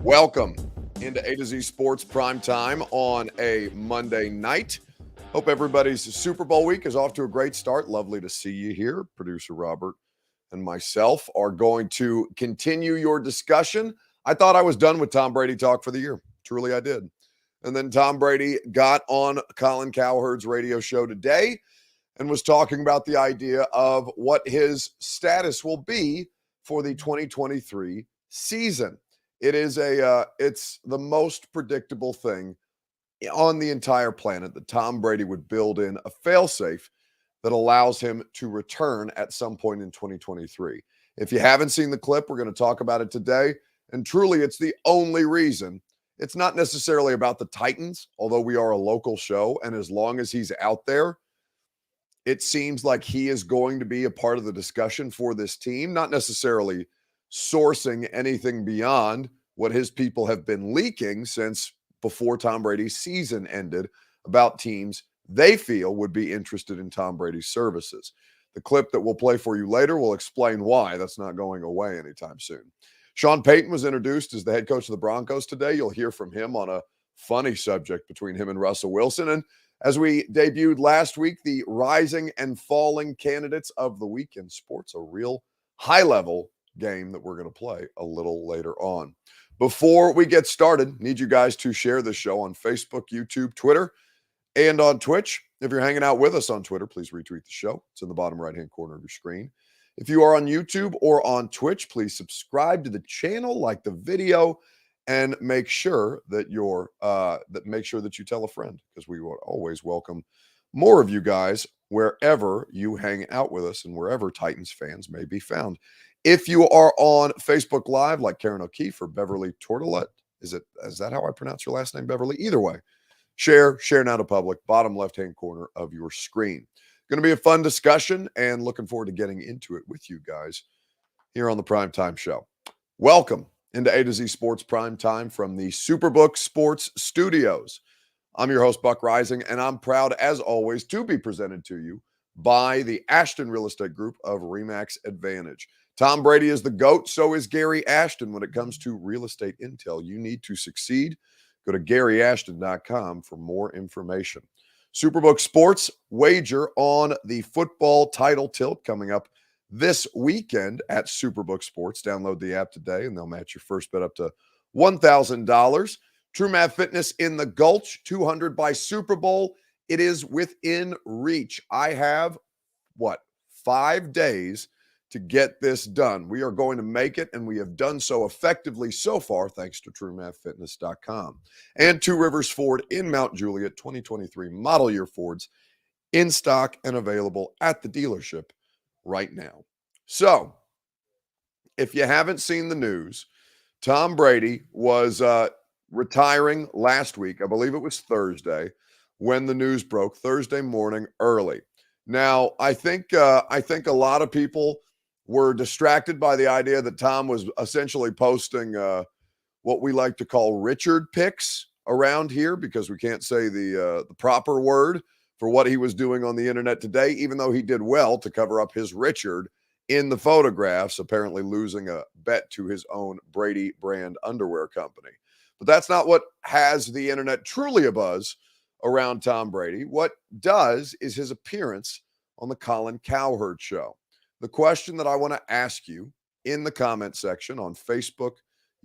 Welcome into A to Z Sports Prime Time on a Monday night. Hope everybody's Super Bowl week is off to a great start. Lovely to see you here. Producer Robert and myself are going to continue your discussion. I thought I was done with Tom Brady talk for the year. Truly, I did. And then Tom Brady got on Colin Cowherd's radio show today and was talking about the idea of what his status will be for the 2023 season. It's the most predictable thing on the entire planet that Tom Brady would build in a failsafe that allows him to return at some point in 2023. If you haven't seen the clip, we're going to talk about it today. And truly, it's the only reason. It's not necessarily about the Titans, although we are a local show. And as long as he's out there, it seems like he is going to be a part of the discussion for this team, not necessarily sourcing anything beyond what his people have been leaking since before Tom Brady's season ended about teams they feel would be interested in Tom Brady's services. The clip that we'll play for you later will explain why that's not going away anytime soon. Sean Payton was introduced as the head coach of the Broncos today. You'll hear from him on a funny subject between him and Russell Wilson. And as we debuted last week, the rising and falling candidates of the week in sports, a real high-level game that we're going to play a little later on. Before we get started, need you guys to share this show on Facebook, YouTube, Twitter, and on Twitch. If you're hanging out with us on Twitter, please retweet the show. It's in the bottom right-hand corner of your screen. If you are on YouTube or on Twitch, please subscribe to the channel, like the video, and make sure that you tell a friend, because we will always welcome more of you guys wherever you hang out with us and wherever Titans fans may be found. If you are on Facebook Live, like Karen O'Keefe or Beverly Tortolet, is that how I pronounce your last name, Beverly? Either way, share now to public, bottom left-hand corner of your screen. Going to be a fun discussion and looking forward to getting into it with you guys here on the Primetime Show. Welcome into A to Z Sports Prime Time from the Superbook Sports Studios. I'm your host, Buck Rising, and I'm proud, as always, to be presented to you by the Ashton Real Estate Group of RE/MAX Advantage. Tom Brady is the GOAT, so is Gary Ashton when it comes to real estate intel. You need to succeed. Go to GaryAshton.com for more information. Superbook Sports wager on the football title tilt coming up this weekend at Superbook Sports. Download the app today, and they'll match your first bet up to $1,000. True Math Fitness in the Gulch, 200 by Super Bowl. It is within reach. I have, 5 days to get this done. We are going to make it, and we have done so effectively so far, thanks to TrueMathFitness.com. And Two Rivers Ford in Mount Juliet, 2023 model year Fords in stock and available at the dealership right now. So, if you haven't seen the news, Tom Brady was retiring last week. I believe it was Thursday when the news broke, Thursday morning early. Now, I think a lot of people were distracted by the idea that Tom was essentially posting what we like to call Richard pics around here, because we can't say the proper word for what he was doing on the internet today, even though he did well to cover up his Richard in the photographs, apparently losing a bet to his own Brady brand underwear company. But that's not what has the internet truly abuzz around Tom Brady. What does is his appearance on the Colin Cowherd show. The question that I want to ask you in the comment section on Facebook,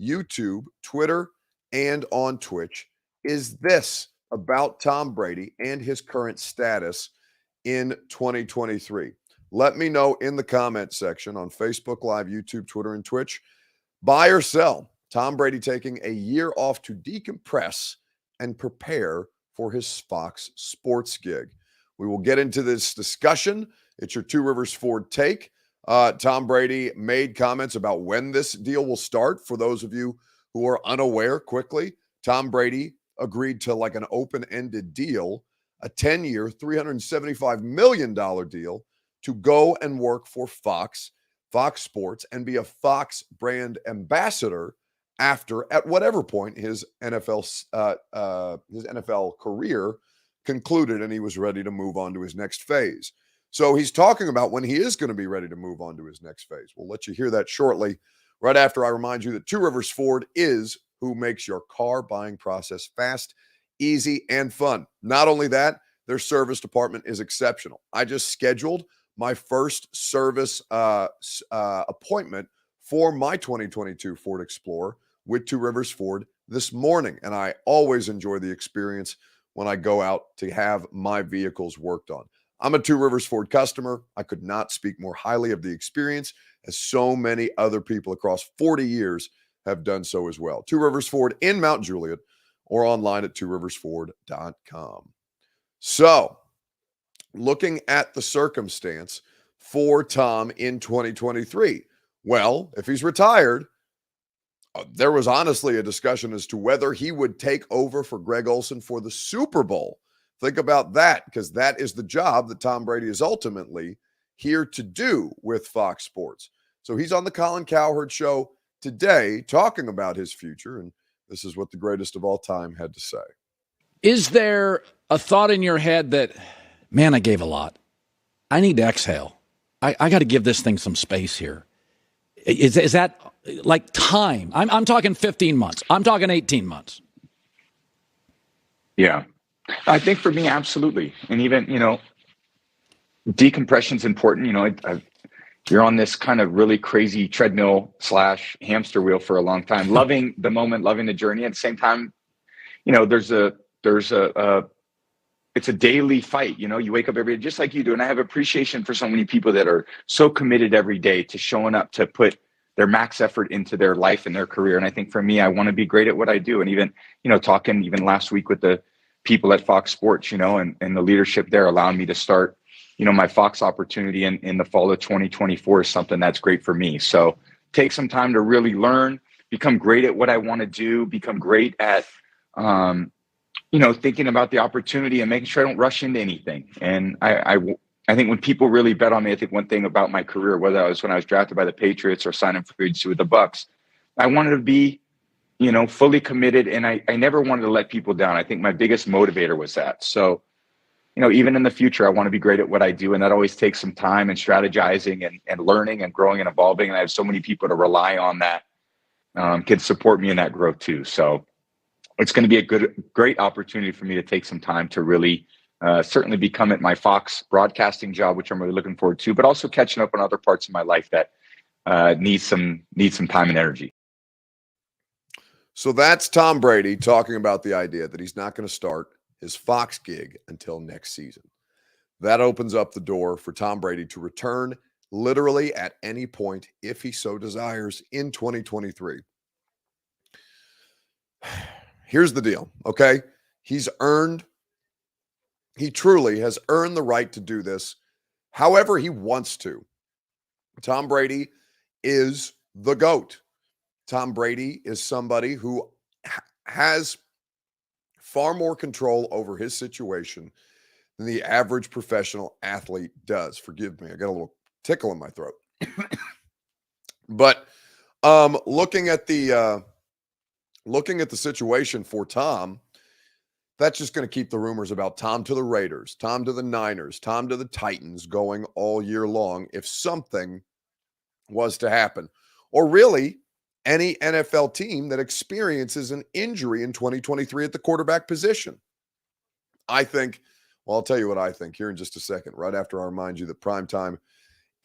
YouTube, Twitter, and on Twitch is this about Tom Brady and his current status in 2023. Let me know in the comment section on Facebook Live, YouTube, Twitter, and Twitch. Buy or sell Tom Brady taking a year off to decompress and prepare for his Fox Sports gig. We will get into this discussion. It's your Two Rivers Ford take. Tom Brady made comments about when this deal will start. For those of you who are unaware, quickly, Tom Brady agreed to like an open-ended deal, a 10-year, $375 million deal to go and work for Fox Sports, and be a Fox brand ambassador at whatever point his NFL career concluded and he was ready to move on to his next phase. So he's talking about when he is going to be ready to move on to his next phase. We'll let you hear that shortly, right after I remind you that Two Rivers Ford is who makes your car buying process fast, easy, and fun. Not only that, their service department is exceptional. I just scheduled my first service appointment for my 2022 Ford Explorer with Two Rivers Ford this morning, and I always enjoy the experience when I go out to have my vehicles worked on. I'm a Two Rivers Ford customer. I could not speak more highly of the experience, as so many other people across 40 years have done so as well. Two Rivers Ford in Mount Juliet, or online at tworiversford.com. So, looking at the circumstance for Tom in 2023, well, if he's retired, there was honestly a discussion as to whether he would take over for Greg Olsen for the Super Bowl. Think about that, because that is the job that Tom Brady is ultimately here to do with Fox Sports. So he's on the Colin Cowherd show today talking about his future, and this is what the greatest of all time had to say. Is there a thought in your head that, man, I gave a lot. I need to exhale. I got to give this thing some space here. Is that like time? I'm talking 15 months. I'm talking 18 months. Yeah. I think for me, absolutely. And even, decompression is important. You're on this kind of really crazy treadmill / hamster wheel for a long time, loving the moment, loving the journey. At the same time, it's a daily fight. You wake up every day just like you do. And I have appreciation for so many people that are so committed every day to showing up to put their max effort into their life and their career. And I think for me, I want to be great at what I do. And even, talking even last week with the people at Fox Sports, and the leadership there allowing me to start, my Fox opportunity in the fall of 2024 is something that's great for me. So take some time to really learn, become great at what I want to do, become great at, thinking about the opportunity and making sure I don't rush into anything. And I think when people really bet on me, I think one thing about my career, whether I was when I was drafted by the Patriots or signing free agency with the Bucks, I wanted to be, fully committed. And I never wanted to let people down. I think my biggest motivator was that. So, even in the future, I want to be great at what I do. And that always takes some time and strategizing and learning and growing and evolving. And I have so many people to rely on that can support me in that growth too. So it's going to be a great opportunity for me to take some time to really certainly become at my Fox broadcasting job, which I'm really looking forward to, but also catching up on other parts of my life that need some time and energy. So that's Tom Brady talking about the idea that he's not going to start his Fox gig until next season. That opens up the door for Tom Brady to return literally at any point, if he so desires, in 2023. Here's the deal, okay? He truly has earned the right to do this however he wants to. Tom Brady is the GOAT. Tom Brady is somebody who has far more control over his situation than the average professional athlete does. Forgive me, I got a little tickle in my throat. But looking at the situation for Tom, that's just going to keep the rumors about Tom to the Raiders, Tom to the Niners, Tom to the Titans going all year long if something was to happen. Or really, any NFL team that experiences an injury in 2023 at the quarterback position. I think, well, I'll tell you what I think here in just a second, right after I remind you that Primetime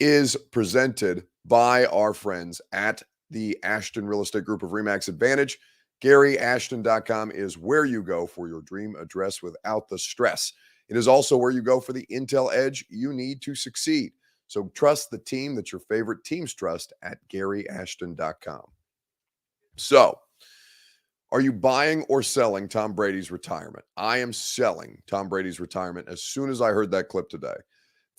is presented by our friends at the Ashton Real Estate Group of RE/MAX Advantage. GaryAshton.com is where you go for your dream address without the stress. It is also where you go for the intel edge you need to succeed. So trust the team that your favorite teams trust at GaryAshton.com. So, are you buying or selling Tom Brady's retirement? I am selling Tom Brady's retirement as soon as I heard that clip today.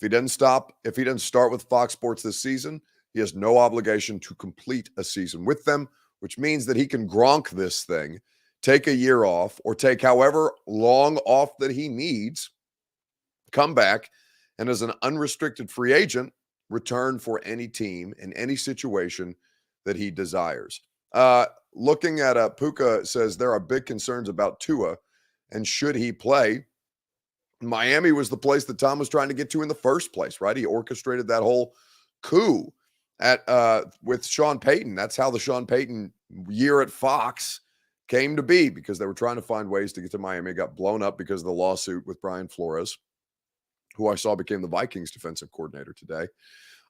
If he doesn't start with Fox Sports this season, he has no obligation to complete a season with them, which means that he can Gronk this thing, take a year off, or take however long off that he needs, come back, and as an unrestricted free agent, return for any team in any situation that he desires. Looking at Puka says there are big concerns about Tua and should he play. Miami was the place that Tom was trying to get to in the first place, right? He orchestrated that whole coup with Sean Payton. That's how the Sean Payton year at Fox came to be because they were trying to find ways to get to Miami. It got blown up because of the lawsuit with Brian Flores, who I saw became the Vikings defensive coordinator today.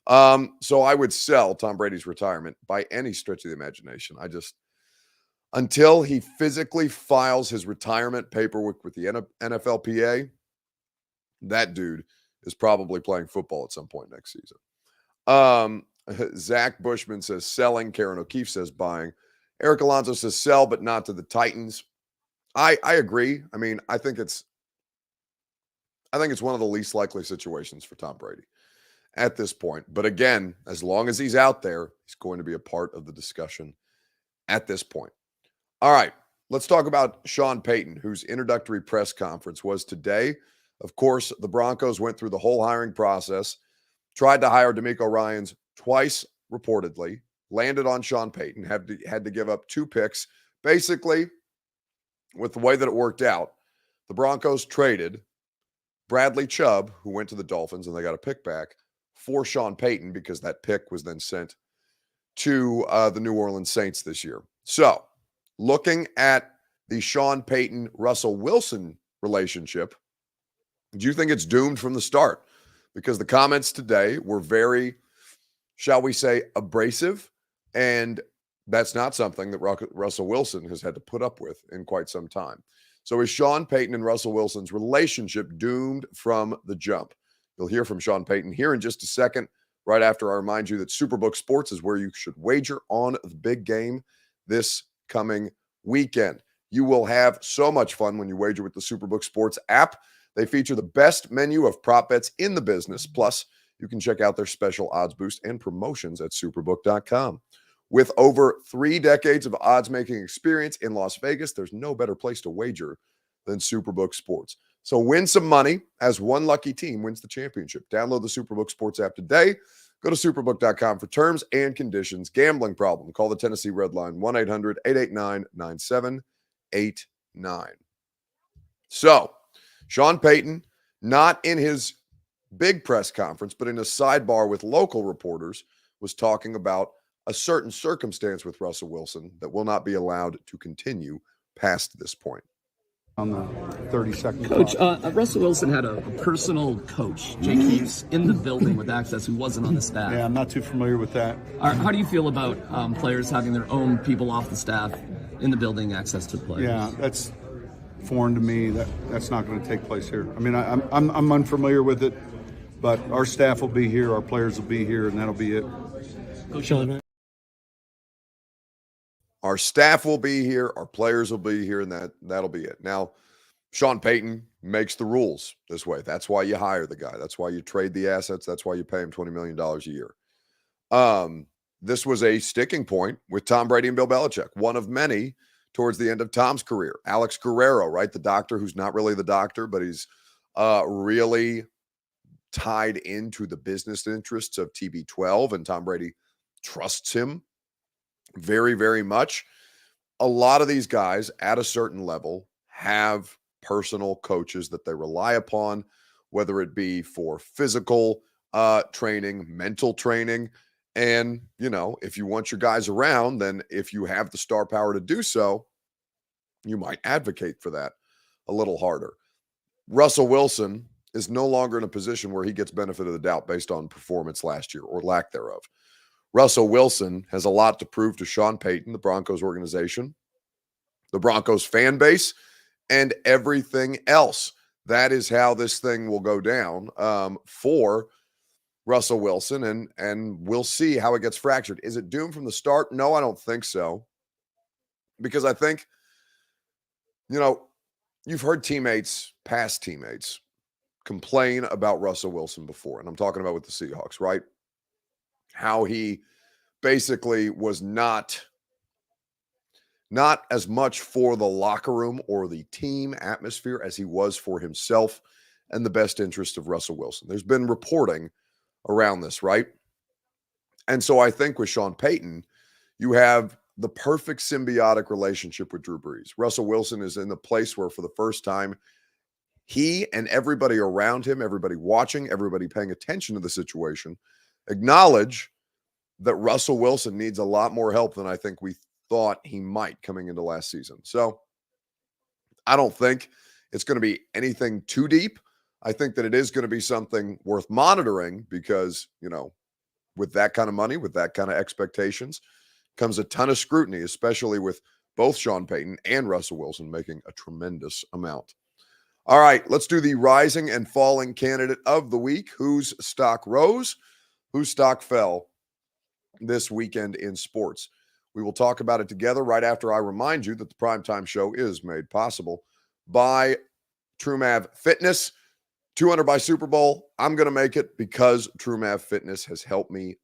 So I would sell Tom Brady's retirement by any stretch of the imagination. Until he physically files his retirement paperwork with the NFLPA, that dude is probably playing football at some point next season. Zach Bushman says selling. Karen O'Keefe says buying. Eric Alonso says sell, but not to the Titans. I agree. I mean, I think it's one of the least likely situations for Tom Brady at this point. But again, as long as he's out there, he's going to be a part of the discussion at this point. All right, let's talk about Sean Payton, whose introductory press conference was today. Of course, the Broncos went through the whole hiring process, tried to hire DeMeco Ryans twice, reportedly, landed on Sean Payton, had to give up 2 picks. Basically, with the way that it worked out, the Broncos traded Bradley Chubb, who went to the Dolphins, and they got a pick back, for Sean Payton because that pick was then sent to the New Orleans Saints this year. So, looking at the Sean Payton-Russell Wilson relationship, do you think it's doomed from the start? Because the comments today were very, shall we say, abrasive, and that's not something that Russell Wilson has had to put up with in quite some time. So is Sean Payton and Russell Wilson's relationship doomed from the jump? You'll hear from Sean Payton here in just a second, right after I remind you that Superbook Sports is where you should wager on the big game this coming weekend. You will have so much fun when you wager with the Superbook Sports app. They feature the best menu of prop bets in the business. Plus, you can check out their special odds boost and promotions at superbook.com. With over 3 decades of odds-making experience in Las Vegas, there's no better place to wager than Superbook Sports. So win some money as one lucky team wins the championship. Download the Superbook Sports app today. Go to superbook.com for terms and conditions. Gambling problem? Call the Tennessee Red Line, 1-800-889-9789. So, Sean Payton, not in his big press conference, but in a sidebar with local reporters, was talking about a certain circumstance with Russell Wilson that will not be allowed to continue past this point. On the 30-second Coach, Russell Wilson had a personal coach, Jake Heaps, in the building with access who wasn't on the staff. Yeah, I'm not too familiar with that. How do you feel about players having their own people off the staff in the building, access to players? Yeah, that's foreign to me. That's not going to take place here. I mean, I'm unfamiliar with it, but our staff will be here, our players will be here, and that'll be it. Coach, our staff will be here, our players will be here, and that'll be it. Now, Sean Payton makes the rules this way. That's why you hire the guy. That's why you trade the assets. That's why you pay him $20 million a year. This was a sticking point with Tom Brady and Bill Belichick, one of many towards the end of Tom's career. Alex Guerrero, right? The doctor who's not really the doctor, but he's really tied into the business interests of TB12, and Tom Brady trusts him very, very much. A lot of these guys at a certain level have personal coaches that they rely upon, whether it be for physical training, mental training. And, you know, if you want your guys around, then if you have the star power to do so, you might advocate for that a little harder. Russell Wilson is no longer in a position where he gets benefit of the doubt based on performance last year or lack thereof. Russell Wilson has a lot to prove to Sean Payton, the Broncos organization, the Broncos fan base, and everything else. That is how this thing will go down for Russell Wilson, and we'll see how it gets fractured. Is it doomed from the start? No, I don't think so. Because I think, you know, you've heard teammates, past teammates, complain about Russell Wilson before, and I'm talking about with the Seahawks, right? How he basically was not as much for the locker room or the team atmosphere as he was for himself and the best interest of Russell Wilson. There's been reporting around this, right? And so I think with Sean Payton, you have the perfect symbiotic relationship with Drew Brees. Russell Wilson is in the place where for the first time, he and everybody around him, everybody watching, everybody paying attention to the situation, acknowledge that Russell Wilson needs a lot more help than I think we thought he might coming into last season. So I don't think it's going to be anything too deep. I think that it is going to be something worth monitoring because, with that kind of money, with that kind of expectations, comes a ton of scrutiny, especially with both Sean Payton and Russell Wilson making a tremendous amount. All right, let's do the rising and falling candidate of the week. Whose stock rose? Whose stock fell this weekend in sports? We will talk about it together right after I remind you that the Primetime Show is made possible by TrueMav Fitness. 200 by Super Bowl. I'm going to make it because TrueMav Fitness has helped me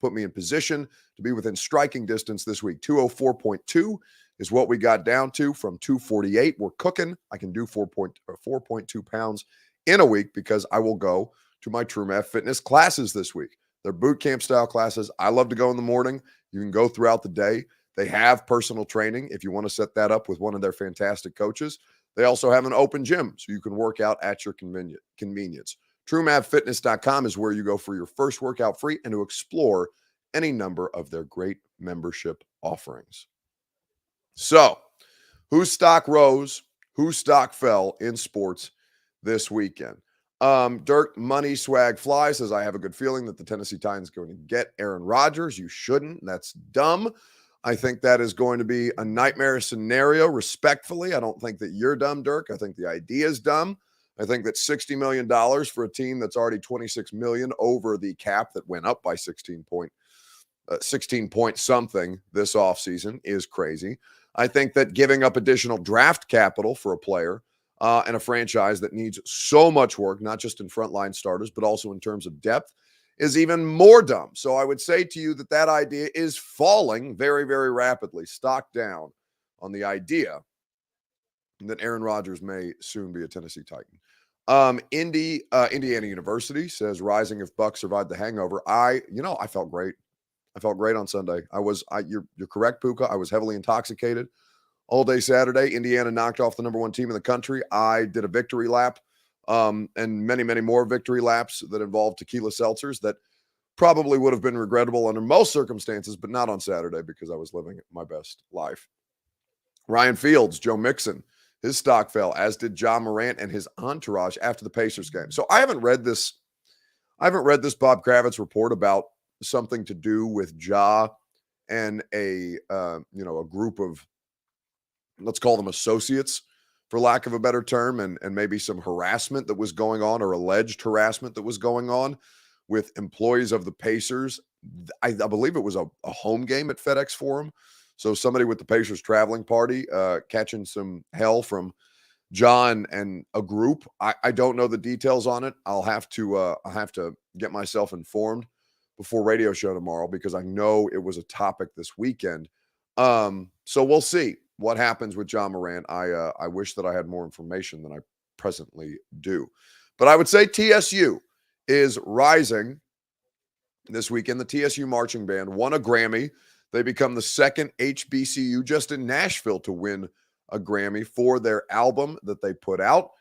put me in position to be within striking distance this week. 204.2 is what we got down to from 248. We're cooking. I can do 4.2 pounds in a week because I will go to my TrueMav Fitness classes this week. They're boot camp style classes. I love to go in the morning. You can go throughout the day. They have personal training if you want to set that up with one of their fantastic coaches. They also have an open gym, so you can work out at your convenience. TrueMavFitness.com is where you go for your first workout free and to explore any number of their great membership offerings. So, whose stock rose, whose stock fell in sports this weekend? Dirk Money Swag Fly says, I have a good feeling that the Tennessee Titans are going to get Aaron Rodgers. You shouldn't. That's dumb. I think that is going to be a nightmare scenario, respectfully. I don't think that you're dumb, Dirk. I think the idea is dumb. I think that $60 million for a team that's already $26 million over the cap that went up by 16 point something this offseason is crazy. I think that giving up additional draft capital for a player and a franchise that needs so much work, not just in frontline starters, but also in terms of depth, is even more dumb. So I would say to you that that idea is falling very, very rapidly. Stock down on the idea that Aaron Rodgers may soon be a Tennessee Titan. Indiana University says, rising if Buck survived the hangover. I felt great. I felt great on Sunday. You're correct, Puka. I was heavily intoxicated all day Saturday. Indiana knocked off the number one team in the country. I did a victory lap. And many, many more victory laps that involved tequila seltzers that probably would have been regrettable under most circumstances, but not on Saturday because I was living my best life. Ryan Fields, Joe Mixon, his stock fell, as did John Morant and his entourage after the Pacers game. So I haven't read this Bob Kravitz report about something to do with Ja and a group of, let's call them associates, for lack of a better term, and maybe some harassment that was going on, or alleged harassment that was going on with employees of the Pacers. I believe it was a home game at FedEx Forum. So somebody with the Pacers traveling party catching some hell from John and a group. I don't know the details on it. I'll have to get myself informed before radio show tomorrow because I know it was a topic this weekend. So we'll see what happens with John Morant. I wish that I had more information than I presently do. But I would say TSU is rising this weekend. The TSU Marching Band won a Grammy. They become the second HBCU just in Nashville to win a Grammy for their album that they put out.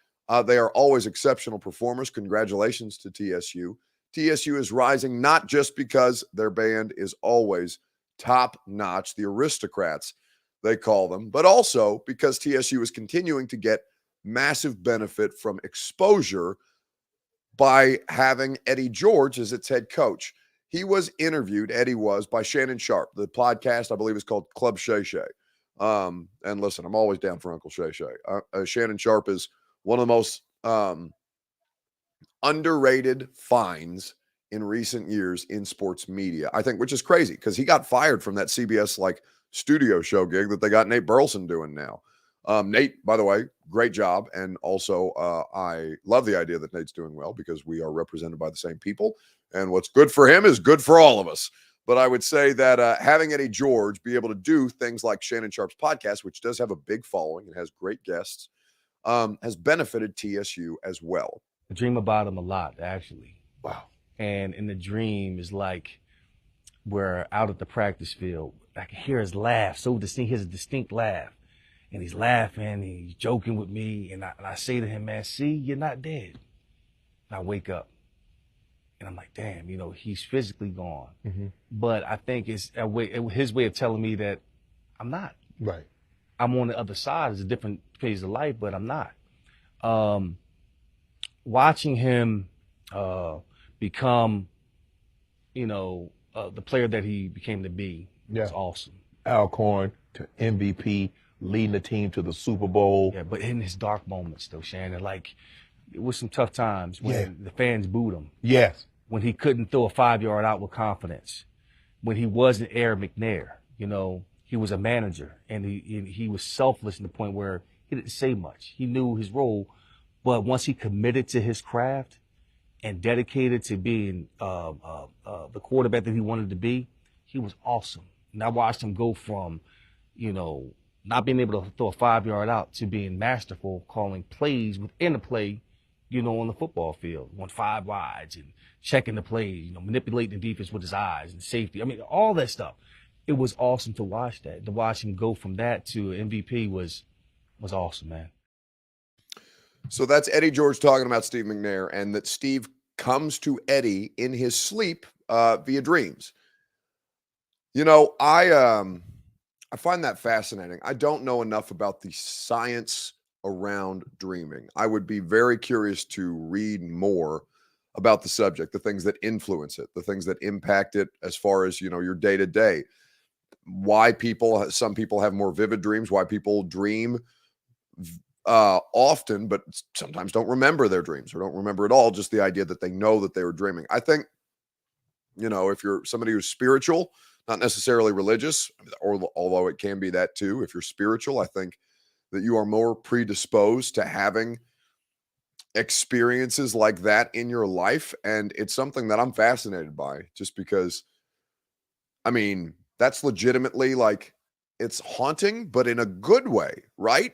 They are always exceptional performers. Congratulations to TSU. TSU is rising not just because their band is always top-notch, the aristocrats, they call them, but also because TSU is continuing to get massive benefit from exposure by having Eddie George as its head coach. He was interviewed, Eddie was, by Shannon Sharp. The podcast, I believe, is called Club Shay Shay. And listen, I'm always down for Uncle Shay Shay. Shannon Sharp is one of the most underrated finds in recent years in sports media, I think, which is crazy because he got fired from that CBS studio show gig that they got Nate Burleson doing now. Nate, by the way, great job. And also, I love the idea that Nate's doing well because we are represented by the same people. And what's good for him is good for all of us. But I would say that having Eddie George be able to do things like Shannon Sharp's podcast, which does have a big following and has great guests, has benefited TSU as well. I dream about him a lot, actually. Wow. And in the dream is like we're out at the practice field. I can hear his laugh, so distinct. He has a distinct laugh. And he's laughing, and he's joking with me. And I say to him, man, see, you're not dead. And I wake up. And I'm like, damn, he's physically gone. Mm-hmm. But I think it's his way of telling me that I'm not. Right. I'm on the other side. It's a different phase of life, but I'm not. Watching him become, the player that he became to be was awesome. Alcorn to MVP, leading the team to the Super Bowl. Yeah, but in his dark moments, though, Shannon, like, it was some tough times when the fans booed him. Yes. When he couldn't throw a 5-yard out with confidence. When he wasn't McNair, he was a manager, and he was selfless to the point where he didn't say much. He knew his role, but once he committed to his craft and dedicated to being the quarterback that he wanted to be, he was awesome. And I watched him go from, not being able to throw a 5-yard out to being masterful, calling plays within the play, on the football field, on 5 wides and checking the plays, manipulating the defense with his eyes and safety. I mean, all that stuff. It was awesome to watch that. To watch him go from that to MVP was awesome, man. So that's Eddie George talking about Steve McNair, and that Steve comes to Eddie in his sleep via dreams. I find that fascinating. I don't know enough about the science around dreaming. I would be very curious to read more about the subject, the things that influence it, the things that impact it as far as, your day-to-day. Why some people have more vivid dreams, why people dream often, but sometimes don't remember their dreams or don't remember at all, just the idea that they know that they were dreaming. I think, if you're somebody who's spiritual, not necessarily religious, or although it can be that too, if you're spiritual, I think that you are more predisposed to having experiences like that in your life. And it's something that I'm fascinated by, just because, that's legitimately, like, it's haunting, but in a good way, right?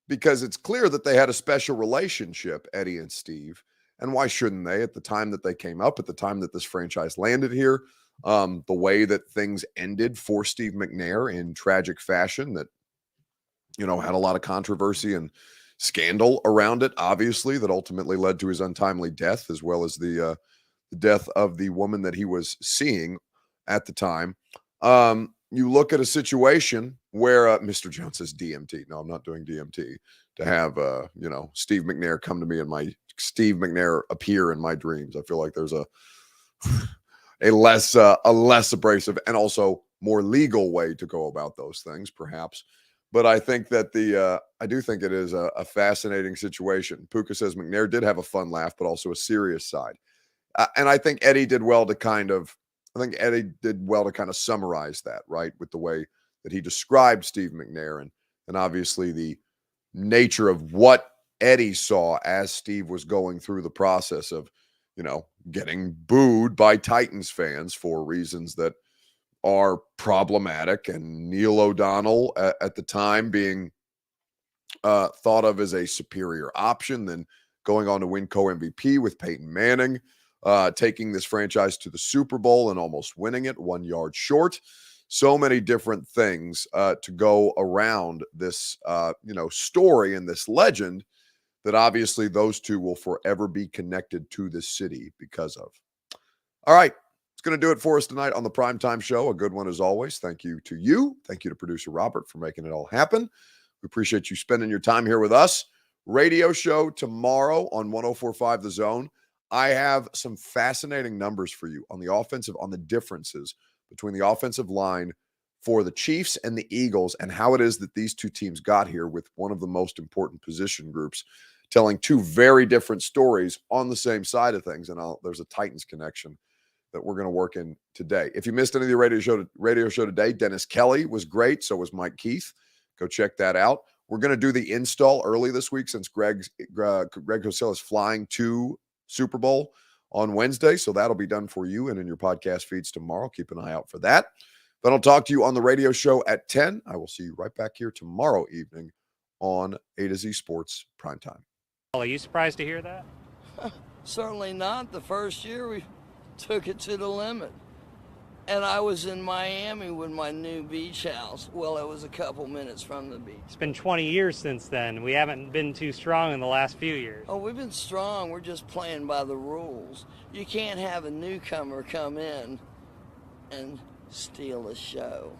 Because it's clear that they had a special relationship, Eddie and Steve. And why shouldn't they? At the time that they came up, at the time that this franchise landed here, the way that things ended for Steve McNair in tragic fashion that, had a lot of controversy and scandal around it, obviously, that ultimately led to his untimely death, as well as the death of the woman that he was seeing at the time. You look at a situation where Mr. Jones says DMT. No, I'm not doing DMT. To have, Steve McNair come to me and Steve McNair appear in my dreams. I feel like there's a less abrasive and also more legal way to go about those things, perhaps. But I think that I do think it is a fascinating situation. Puka says McNair did have a fun laugh, but also a serious side. And I think Eddie did well to kind of summarize that, right, with the way that he described Steve McNair and obviously the nature of what Eddie saw as Steve was going through the process of, getting booed by Titans fans for reasons that are problematic, and Neil O'Donnell at the time being thought of as a superior option, then going on to win co-MVP with Peyton Manning, taking this franchise to the Super Bowl and almost winning it 1 yard short. So many different things to go around this, story and this legend that obviously those two will forever be connected to this city because of. All right. It's going to do it for us tonight on the Primetime Show. A good one as always. Thank you to you. Thank you to producer Robert for making it all happen. We appreciate you spending your time here with us. Radio show tomorrow on 104.5 The Zone. I have some fascinating numbers for you on the differences between the offensive line for the Chiefs and the Eagles, and how it is that these two teams got here with one of the most important position groups, telling two very different stories on the same side of things. And there's a Titans connection that we're going to work in today. If you missed any of the radio show today, Dennis Kelly was great. So was Mike Keith. Go check that out. We're going to do the install early this week since Greg Cosell is flying to Super Bowl on Wednesday. So that'll be done for you and in your podcast feeds tomorrow. Keep an eye out for that. But I'll talk to you on the radio show at 10. I will see you right back here tomorrow evening on A to Z Sports Primetime. Are you surprised to hear that? Certainly not. The first year we took it to the limit. And I was in Miami with my new beach house. Well, it was a couple minutes from the beach. It's been 20 years since then. We haven't been too strong in the last few years. Oh, we've been strong. We're just playing by the rules. You can't have a newcomer come in and steal a show.